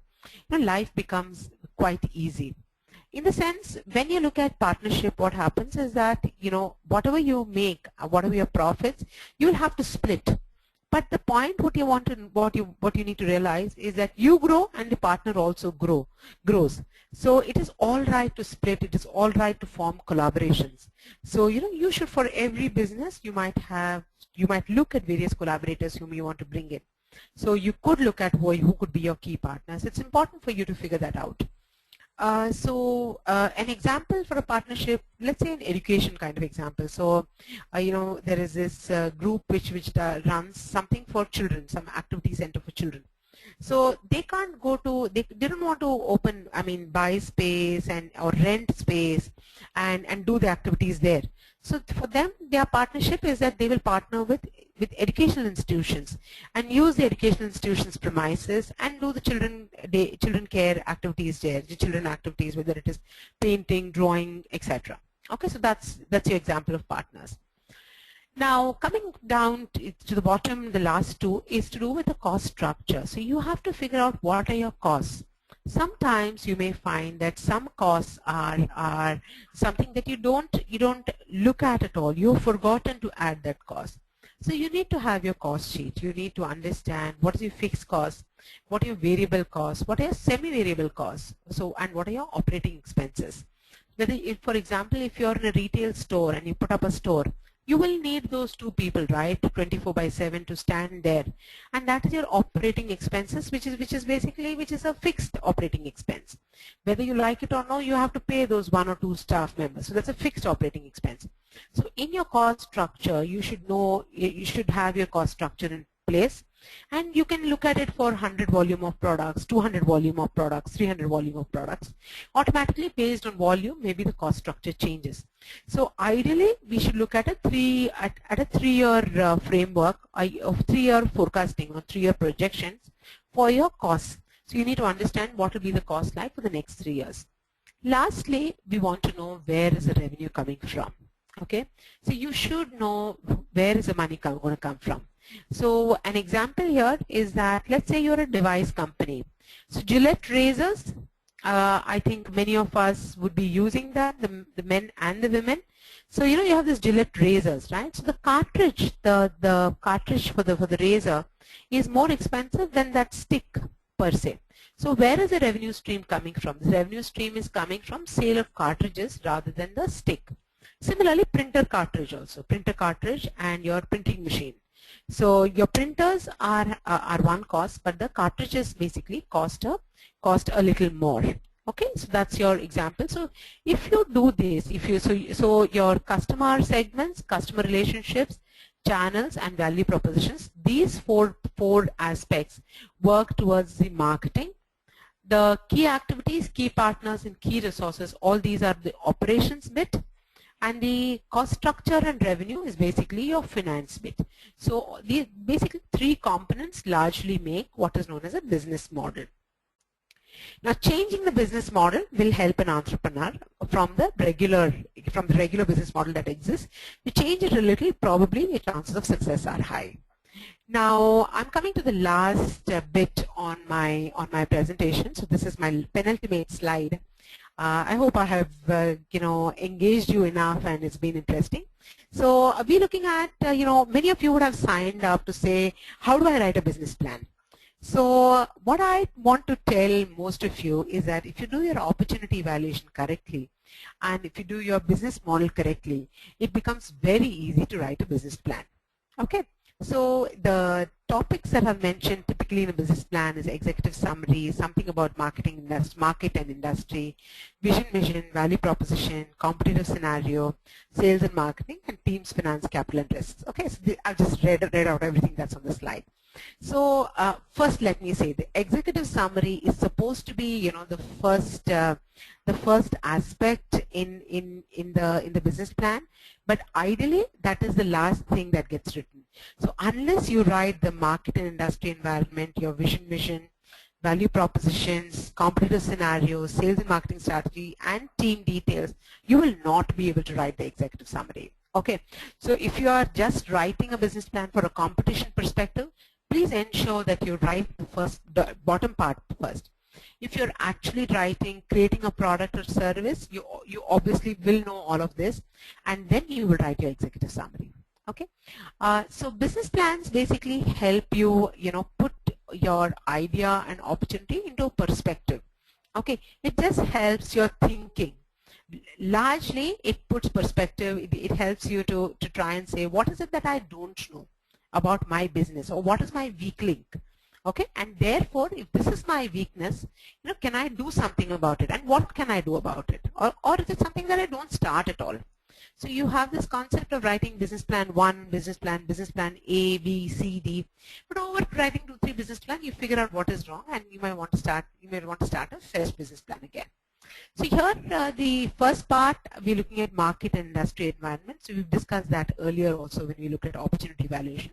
life becomes quite easy. In the sense, when you look at partnership, what happens is that, whatever you make, whatever your profits, you will have to split. But the point what you need to realize is that you grow and the partner also grows. So it is all right to split. It is all right to form collaborations. So, you should, for every business, you might look at various collaborators whom you want to bring in. So you could look at who could be your key partners. It's important for you to figure that out. An example for a partnership, let's say an education kind of example. So, there is this group which runs something for children, some activity center for children. So they can't go to, they don't want to buy space or rent space and do the activities there. So for them, their partnership is that they will partner with educational institutions and use the educational institutions' premises and do the children care activities there, the children activities, whether it is painting, drawing, etc. Okay, so that's your example of partners. Now, coming down to the bottom, the last two is to do with the cost structure. So you have to figure out what are your costs. Sometimes you may find that some costs are something that you don't look at all. You've forgotten to add that cost. So you need to have your cost sheet. You need to understand what is your fixed cost, what are your variable costs, what are your semi-variable costs, so and what are your operating expenses. Whether, if, for example, if you're in a retail store and you put up a store, you will need those two people, right, 24/7 to stand there, and that is your operating expenses, which is a fixed operating expense. Whether you like it or no, you have to pay those 1 or 2 staff members. So that's a fixed operating expense. So in your cost structure, you should have your cost structure in place, and you can look at it for 100 volume of products, 200 volume of products, 300 volume of products. Automatically, based on volume, maybe the cost structure changes. So ideally, we should look at a 3-year framework of 3-year forecasting or 3-year projections for your costs. So you need to understand what will be the cost like for the next 3 years. Lastly, we want to know where is the revenue coming from. Okay, so you should know where is the money going to come from. So an example here is that, let's say you're a device company. So Gillette razors, I think many of us would be using that, the men and the women. So you have this Gillette razors, right? So the cartridge, the cartridge for the razor is more expensive than that stick per se. So where is the revenue stream coming from? The revenue stream is coming from sale of cartridges rather than the stick. Similarly, printer cartridge also, printer cartridge and your printing machine. So your printers are one cost, but the cartridges basically cost a little more. Okay, so that's your example. So if you do this, so your customer segments, customer relationships, channels, and value propositions, these four aspects work towards the marketing. The key activities, key partners, and key resources, all these are the operations bit. And the cost structure and revenue is basically your finance bit. So these basically 3 components largely make what is known as a business model. Now, changing the business model will help an entrepreneur from the regular business model that exists. To change it a little, probably the chances of success are high. Now, I'm coming to the last bit on my presentation. So this is my penultimate slide. I hope I have engaged you enough and it's been interesting. So we're looking at many of you would have signed up to say, how do I write a business plan? So what I want to tell most of you is that if you do your opportunity evaluation correctly and if you do your business model correctly, it becomes very easy to write a business plan. Okay. So the topics that are mentioned typically in a business plan is executive summary, something about market and industry, vision, mission, value proposition, competitive scenario, sales and marketing, and teams, finance, capital, and risks. Okay, so I've just read out everything that's on the slide. So first, let me say the executive summary is supposed to be, the first aspect in the business plan, but ideally that is the last thing that gets written. So unless you write the market and industry environment, your vision, mission, value propositions, competitive scenarios, sales and marketing strategy, and team details, you will not be able to write the executive summary. Okay, so if you are just writing a business plan for a competition perspective, please ensure that you write the bottom part first. If you're actually creating a product or service, you obviously will know all of this, and then you will write your executive summary. Okay, so business plans basically help you, put your idea and opportunity into perspective. Okay, it just helps your thinking. Largely, it puts perspective. It helps you to try and say, what is it that I don't know about my business, or what is my weak link? Okay, and therefore, if this is my weakness, can I do something about it, and what can I do about it, or is it something that I don't start at all? So you have this concept of writing business plan 1, business plan A, B, C, D. But over writing 2, 3 business plan, you figure out what is wrong, and you may want to start a fresh business plan again. So here, the first part, we're looking at market and industry environment. So we've discussed that earlier also when we looked at opportunity evaluation.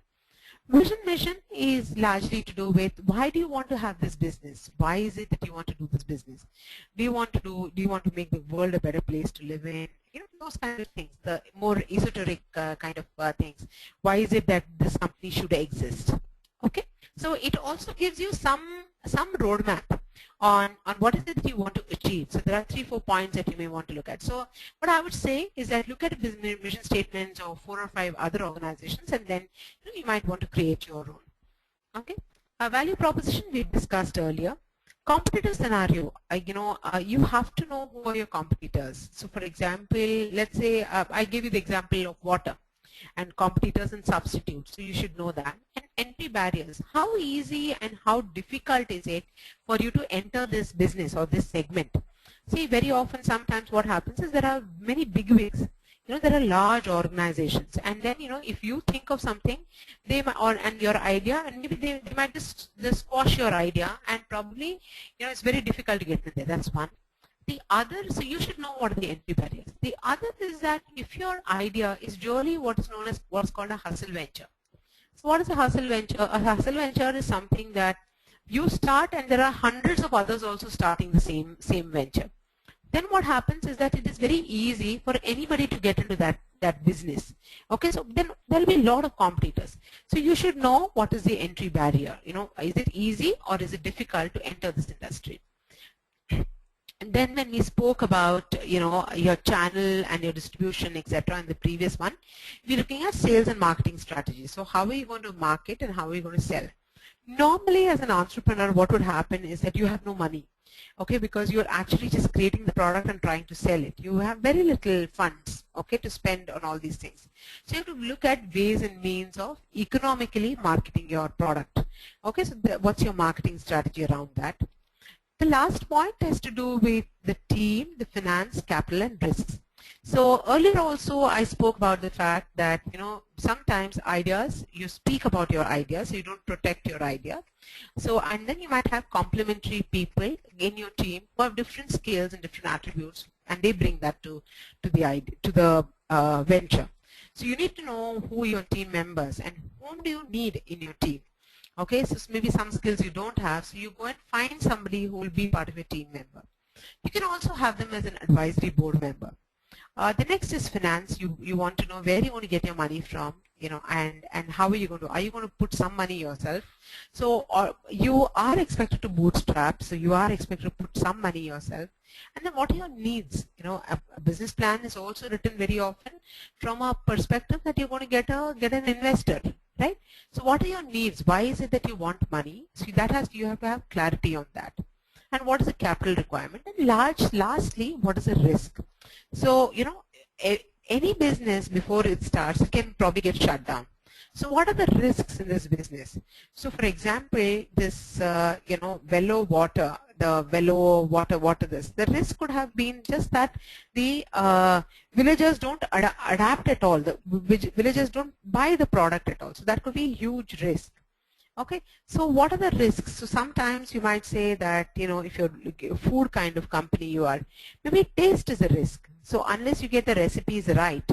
Vision mission is largely to do with why do you want to have this business? Why is it that you want to do this business? Do you want to make the world a better place to live in? You know, those kind of things, the more esoteric kind of things. Why is it that this company should exist? Okay, so it also gives you some roadmap on what is it that you want to achieve. So there are 3-4 points that you may want to look at. So what I would say is that look at business vision statements of 4 or 5 other organizations, and then you might want to create your own. Okay, a value proposition we discussed earlier. Competitive scenario, you have to know who are your competitors. So for example, let's say I give you the example of water and competitors and substitutes, so you should know that. And entry barriers, how easy and how difficult is it for you to enter this business or this segment? See, very often sometimes what happens is there are many bigwigs. There are large organizations, and then if you think of something, they might, and your idea, and maybe they might just squash your idea, and probably it's very difficult to get in there. That's one. The other, so you should know what are the entry barriers. The other is that if your idea is really what is known as what's called a hustle venture. So what is a hustle venture? A hustle venture is something that you start, and there are hundreds of others also starting the same venture. Then what happens is that it is very easy for anybody to get into that business. Okay, so then there will be a lot of competitors. So you should know what is the entry barrier. Is it easy or is it difficult to enter this industry? And then when we spoke about your channel and your distribution, etc., in the previous one, we're looking at sales and marketing strategies. So how are you going to market and how are you going to sell? Normally, as an entrepreneur, what would happen is that you have no money. Okay, because you're actually just creating the product and trying to sell it. You have very little funds, okay, to spend on all these things. So you have to look at ways and means of economically marketing your product. Okay, so what's your marketing strategy around that? The last point has to do with the team, the finance, capital, and risks. So earlier also I spoke about the fact that sometimes ideas, you speak about your ideas, so you don't protect your idea. So and then you might have complementary people in your team who have different skills and different attributes, and they bring that to the idea, to the venture. So you need to know who your team members and whom do you need in your team. Okay, so maybe some skills you don't have, so you go and find somebody who will be part of your team member. You can also have them as an advisory board member. The next is finance. You want to know where you want to get your money from, and how are you going to put some money yourself? So you are expected to bootstrap, so you are expected to put some money yourself. And then what are your needs? A business plan is also written very often from a perspective that you're going to get an investor, right? So what are your needs? Why is it that you want money? So you have to have clarity on that. And what is the capital requirement? And lastly, what is the risk? So, any business before it starts, it can probably get shut down. So what are the risks in this business? So for example, this, Velo water, the risk could have been just that the villagers don't adapt at all. The villagers don't buy the product at all. So that could be a huge risk. Okay, so what are the risks? So sometimes you might say that, if you're a food kind of company you are, maybe taste is a risk. So unless you get the recipes right,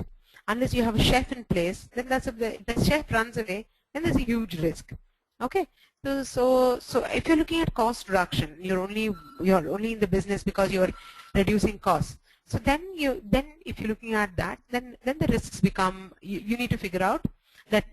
unless you have a chef in place, then the chef runs away, then there's a huge risk. Okay, so if you're looking at cost reduction, you're only in the business because you're reducing costs. So then if you're looking at that, then the risks become, you need to figure out that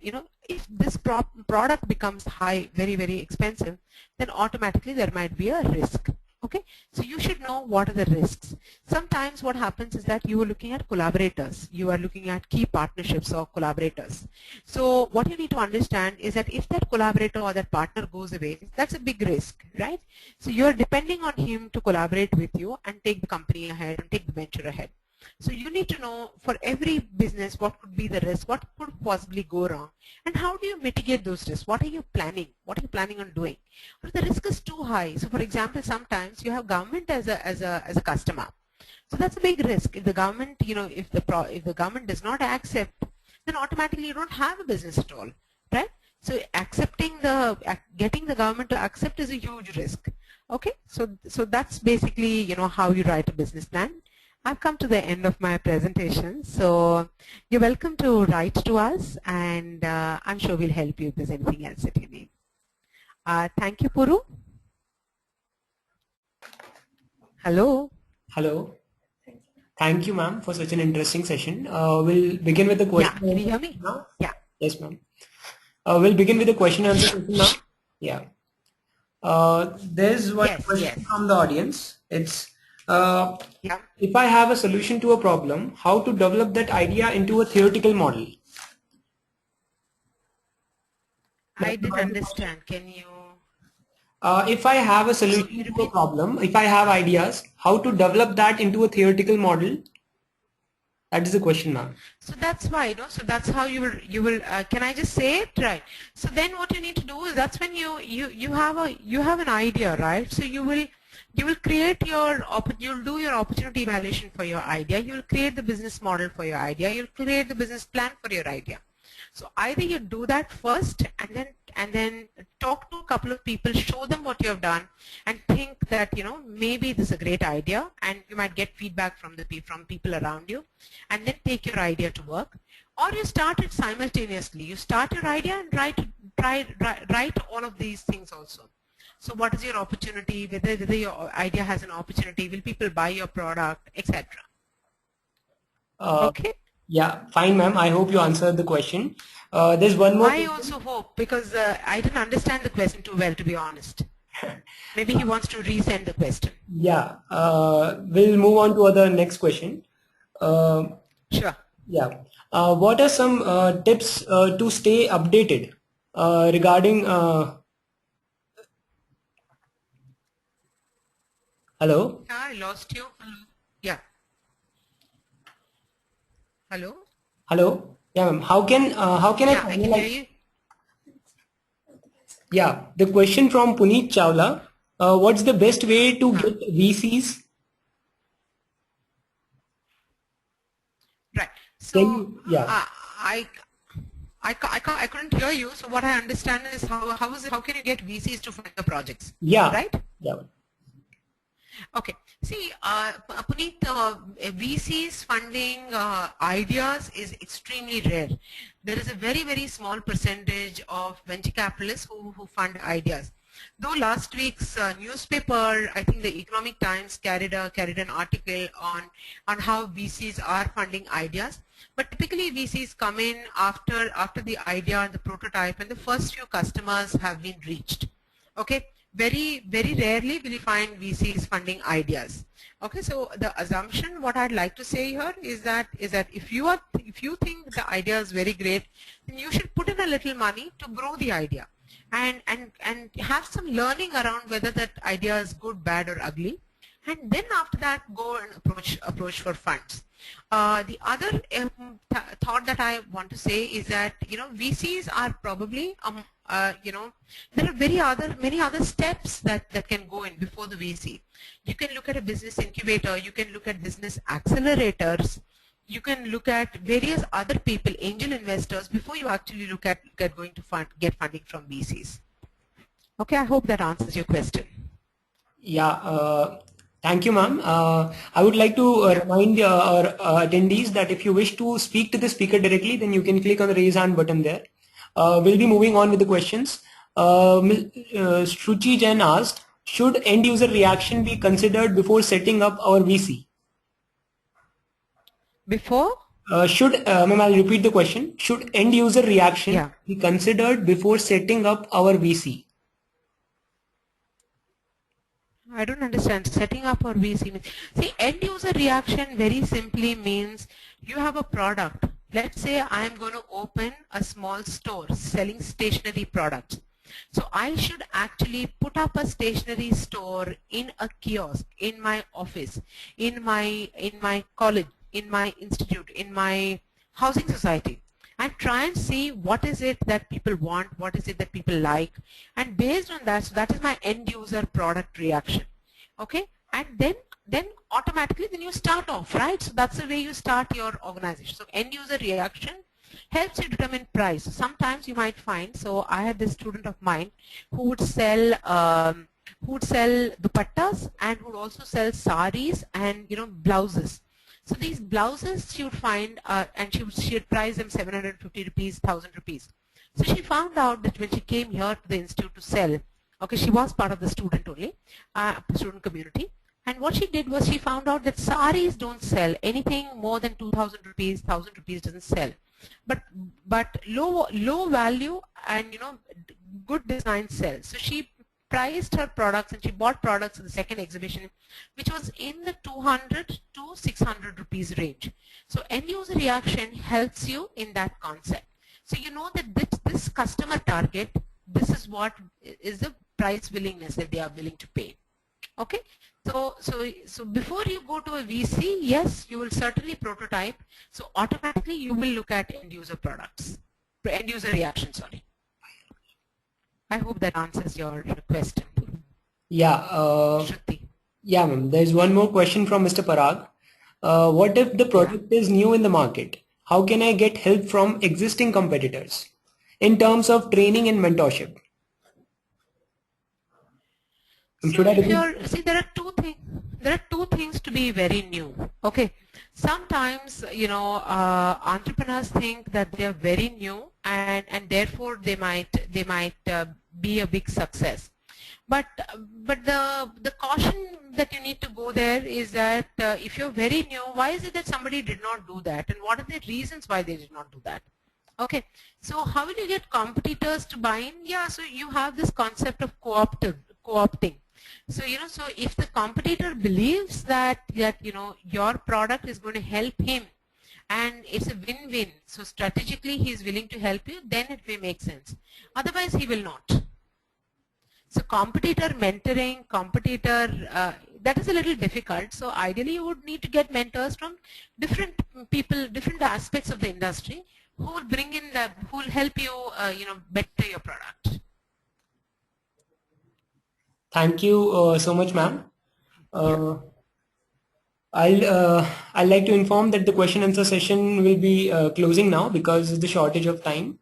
if this product becomes high, very, very expensive, then automatically there might be a risk. Okay, so you should know what are the risks. Sometimes what happens is that you are looking at collaborators, you are looking at key partnerships or collaborators. So what you need to understand is that if that collaborator or that partner goes away, that's a big risk, right? So you are depending on him to collaborate with you and take the company ahead and take the venture ahead. So you need to know for every business what could be the risk, what could possibly go wrong, and how do you mitigate those risks? What are you planning? What are you planning on doing? If the risk is too high, so for example, sometimes you have government as a customer, so that's a big risk. If the government, if the government does not accept, then automatically you don't have a business at all, right? So getting the government to accept is a huge risk. Okay, so that's basically how you write a business plan. I've come to the end of my presentation. So you're welcome to write to us, and I'm sure we'll help you if there's anything else that you need. Thank you, Puru. Hello.
Hello. Thank you, ma'am, for such an interesting session. We'll begin with the question.
Yeah, can you hear me?
Now?
Yeah.
Yes, ma'am. We'll begin with the question and answer session now. Yeah. There's one question from the audience. It's if I have a solution to a problem, how to develop that idea into a theoretical model?
I didn't understand. Can you?
If I have a solution to a problem, if I have ideas, how to develop that into a theoretical model? That is the question, ma'am.
So that's why, so that's how you will, can I just say it? Right. So then what you need to do is, that's when you have an idea, right? So you will create you'll do your opportunity evaluation for your idea. You'll create the business model for your idea. You'll create the business plan for your idea. So either you do that first, and then talk to a couple of people, show them what you have done, and think that maybe this is a great idea, and you might get feedback from people around you, and then take your idea to work. Or you start it simultaneously. You start your idea and write all of these things also. So what is your opportunity? Whether your idea has an opportunity? Will people buy your product, etc. Okay.
Yeah, fine, ma'am. I hope you answered the question. There's one more.
I also hope, because I didn't understand the question too well, to be honest. Maybe he wants to resend the question.
Yeah. We'll move on to the next question.
Sure.
Yeah. What are some tips to stay updated regarding? Hello.
I lost you. Yeah. Hello.
Hello. Yeah, ma'am. How can I
can hear you.
Yeah, the question from Puneet Chawla. What's the best way to get VCs?
Right. So
yeah.
I couldn't hear you. So what I understand is how can you get VCs to fund the projects?
Yeah.
Right.
Yeah.
Okay. See, Puneet, VCs funding ideas is extremely rare. There is a very, very small percentage of venture capitalists who fund ideas. Though last week's newspaper, I think the Economic Times carried an article on how VCs are funding ideas. But typically VCs come in after the idea and the prototype and the first few customers have been reached. Okay. Very, very rarely will you find VCs funding ideas. Okay, so the assumption, what I'd like to say here is that if you think the idea is very great, then you should put in a little money to grow the idea, and have some learning around whether that idea is good, bad, or ugly, and then after that go and approach for funds. The other thought that I want to say is that VCs are probably there are many other steps that can go in before the VC. You can look at a business incubator, you can look at business accelerators, you can look at various other people, angel investors, before you actually look at going to get funding from VCs. Okay, I hope that answers your question.
Yeah, thank you, ma'am. I would like to remind our attendees that if you wish to speak to the speaker directly, then you can click on the raise hand button there. We'll be moving on with the questions. Shruchi Jain asked, should end user reaction be considered before setting up our VC?
Before?
Ma'am, I'll repeat the question. Should end user reaction be considered before setting up our VC?
I don't understand. Setting up our VC means, see, end user reaction very simply means you have a product. Let's say I'm going to open a small store selling stationery products. So I should actually put up a stationery store in a kiosk, in my office, in my college, in my institute, in my housing society, and try and see what is it that people want, what is it that people like, and based on that, so that is my end user product reaction. Okay, and then automatically then you start off, right? So that's the way you start your organization. So end user reaction helps you determine price. Sometimes you might find, so I had this student of mine who would sell dupattas and would also sell saris and blouses. So these blouses she would find, and she would price them 750 rupees, 1000 rupees. So she found out that when she came here to the institute to sell, okay, she was part of the student only, student community. And what she did was she found out that saris don't sell. Anything more than 2000 rupees, 1000 rupees doesn't sell. But low value and good design sells. So she priced her products and she bought products in the second exhibition which was in the 200 to 600 rupees range. So end user reaction helps you in that concept. So you know that this customer target, this is what is the price willingness that they are willing to pay. Okay, so before you go to a VC, yes, you will certainly prototype. So automatically you will look at end user products, end user reaction, sorry. I hope that answers your question.
Yeah, yeah, ma'am. There's one more question from Mr. Parag. What if the product is new in the market? How can I get help from existing competitors in terms of training and mentorship?
So if you're, see, there are two things to be very new. Okay, sometimes entrepreneurs think that they are very new and therefore they might be a big success. But the caution that you need to go there is that if you're very new, why is it that somebody did not do that, and what are the reasons why they did not do that? Okay, so how will you get competitors to buy in? Yeah, so you have this concept of co-opting. So so if the competitor believes that your product is going to help him and it's a win-win, so strategically he is willing to help you, then it may make sense. Otherwise he will not. So competitor mentoring, that is a little difficult. So ideally you would need to get mentors from different people, different aspects of the industry who will bring in who will help you better your product.
Thank you so much, ma'am. I'd like to inform that the question answer session will be closing now because of the shortage of time.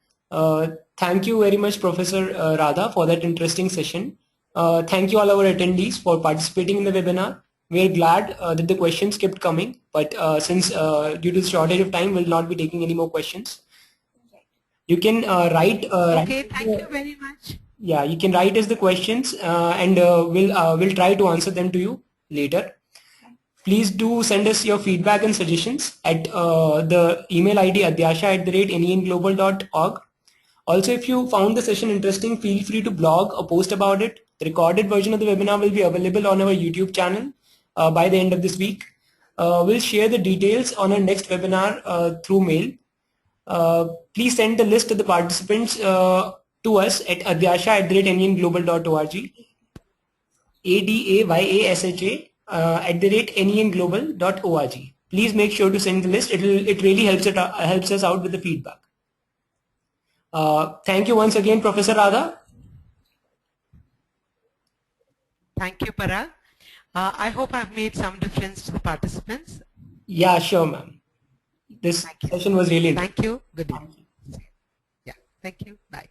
Thank you very much, Professor Radha, for that interesting session. Thank you all our attendees for participating in the webinar. We are glad that the questions kept coming, but since due to the shortage of time, we'll not be taking any more questions. You can write.
Okay, thank you very much.
Yeah, you can write us the questions and we'll try to answer them to you later. Please do send us your feedback and suggestions at the email ID adyasha@nenglobal.org. Also, if you found the session interesting, feel free to blog or post about it. The recorded version of the webinar will be available on our YouTube channel by the end of this week. We'll share the details on our next webinar through mail. Please send the list of the participants to us at adyasha@nenglobal.org, adyasha@nenglobal.org. Please make sure to send the list. It really helps us out with the feedback. Thank you once again, Professor Radha.
Thank you, Parag. I hope I've made some difference to the participants.
Yeah, sure, ma'am. This session was really interesting.
Thank you. Good evening. Yeah, thank you. Bye.